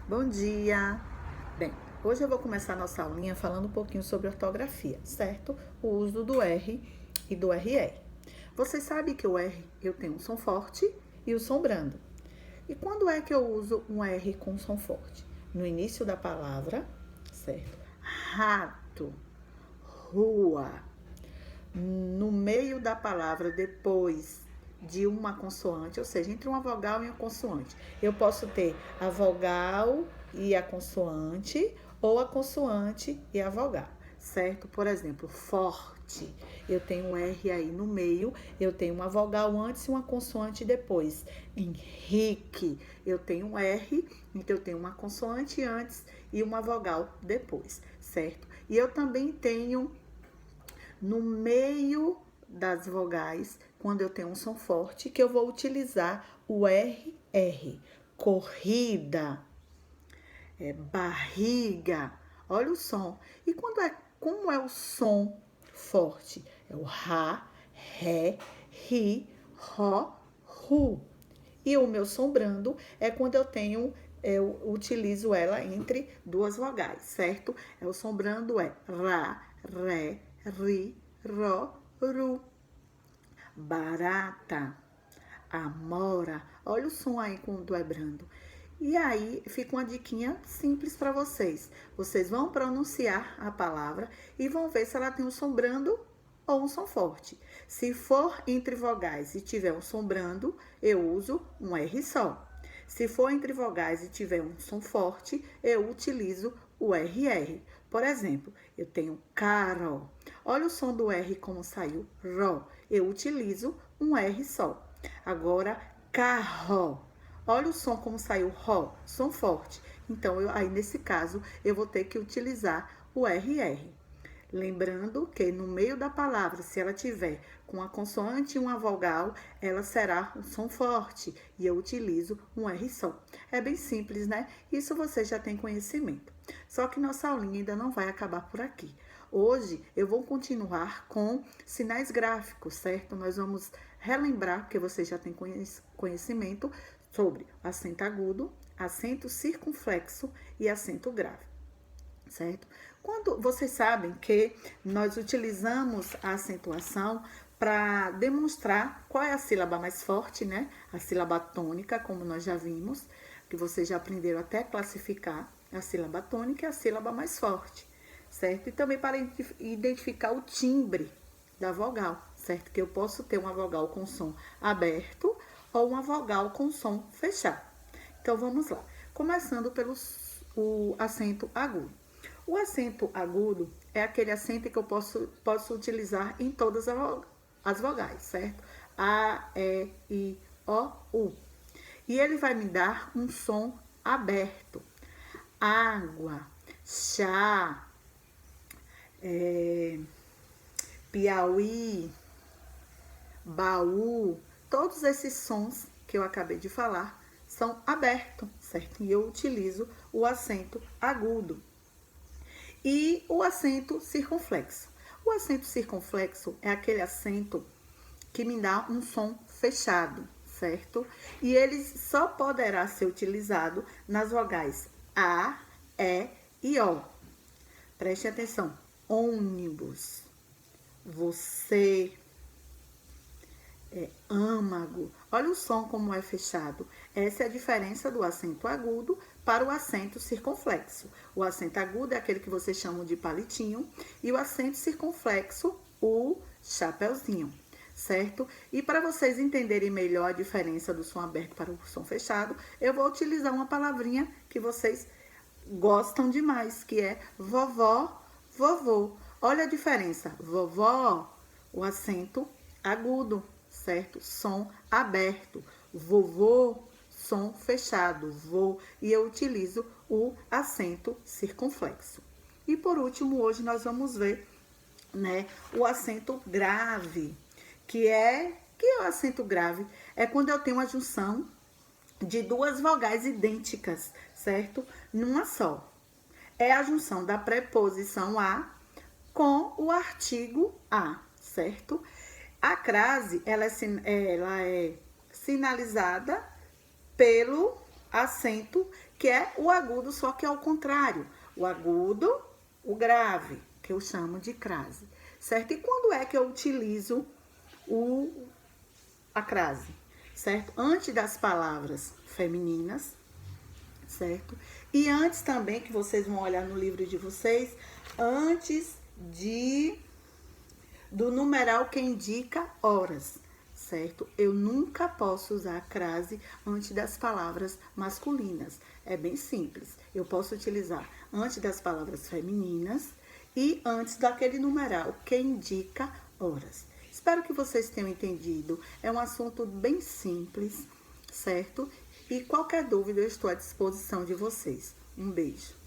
Bom dia! Bem, hoje eu vou começar a nossa aulinha falando um pouquinho sobre ortografia, certo? O uso do R e do RR. Vocês sabem que o R eu tenho um som forte e o som brando. E quando é que eu uso um R com som forte? No início da palavra, certo? Rato, rua. No meio da palavra, depois de uma consoante, ou seja, entre uma vogal e uma consoante. Eu posso ter a vogal e a consoante, ou a consoante e a vogal, certo? Por exemplo, forte. Eu tenho um R aí no meio, eu tenho uma vogal antes e uma consoante depois. Henrique, eu tenho um R, então eu tenho uma consoante antes e uma vogal depois, certo? E eu também tenho no meio das vogais, quando eu tenho um som forte, que eu vou utilizar o RR. Corrida, barriga. Olha o som. E como é o som forte? É o Rá, Ré, Ri, Ró, Ru. E o meu som brando é quando eu utilizo ela entre duas vogais, certo? O som brando é Rá, Ré, Ri, Ró, Ru. Barata, amora. Olha o som aí quando é brando. E aí fica uma diquinha simples para vocês. Vocês vão pronunciar a palavra e vão ver se ela tem um som brando ou um som forte. Se for entre vogais e tiver um som brando, eu uso um R só. Se for entre vogais e tiver um som forte, eu utilizo o RR. Por exemplo, eu tenho caro. Olha o som do R como saiu, ró. Eu utilizo um R só. Agora, carro. Olha o som como saiu, ró, som forte. Então, aí nesse caso, eu vou ter que utilizar o RR. Lembrando que no meio da palavra, se ela tiver com a consoante e uma vogal, ela será um som forte e eu utilizo um R só. É bem simples, né? Isso você já tem conhecimento. Só que nossa aulinha ainda não vai acabar por aqui. Hoje eu vou continuar com sinais gráficos, certo? Nós vamos relembrar, porque você já tem conhecimento sobre acento agudo, acento circunflexo e acento grave, certo? Quando vocês sabem que nós utilizamos a acentuação para demonstrar qual é a sílaba mais forte, né? A sílaba tônica, como nós já vimos, que vocês já aprenderam até classificar a sílaba tônica e a sílaba mais forte, certo? E também para identificar o timbre da vogal, certo? Que eu posso ter uma vogal com som aberto ou uma vogal com som fechado. Então vamos lá. Começando pelo o acento agudo. O acento agudo é aquele acento que eu posso utilizar em todas as vogais, certo? A, E, I, O, U. E ele vai me dar um som aberto. Água, chá, Piauí, baú, todos esses sons que eu acabei de falar são abertos, certo? E eu utilizo o acento agudo. E o acento circunflexo. O acento circunflexo é aquele acento que me dá um som fechado, certo? E ele só poderá ser utilizado nas vogais A, E e O. Preste atenção. Ônibus, você, âmago. Olha o som como é fechado. Essa é a diferença do acento agudo para o acento circunflexo. O acento agudo é aquele que vocês chamam de palitinho e o acento circunflexo, o chapeuzinho, certo? E para vocês entenderem melhor a diferença do som aberto para o som fechado, eu vou utilizar uma palavrinha que vocês gostam demais, que é vovó, vovô. Olha a diferença. Vovó, o acento agudo, certo? Som aberto. Vovô, som fechado. Vô. E eu utilizo o acento circunflexo. E por último, hoje nós vamos ver, né, o acento grave, que é o acento grave? É quando eu tenho a junção de duas vogais idênticas, certo? Numa só. É a junção da preposição a com o artigo a, certo? A crase, ela é sinalizada pelo acento, que é o agudo, só que ao contrário. O agudo, o grave, que eu chamo de crase, certo? E quando é que eu utilizo a crase, certo? Antes das palavras femininas, certo? E antes também, que vocês vão olhar no livro de vocês, antes do numeral que indica horas, certo? Eu nunca posso usar a crase antes das palavras masculinas. É bem simples. Eu posso utilizar antes das palavras femininas e antes daquele numeral que indica horas. Espero que vocês tenham entendido. É um assunto bem simples, certo? E qualquer dúvida eu estou à disposição de vocês. Um beijo.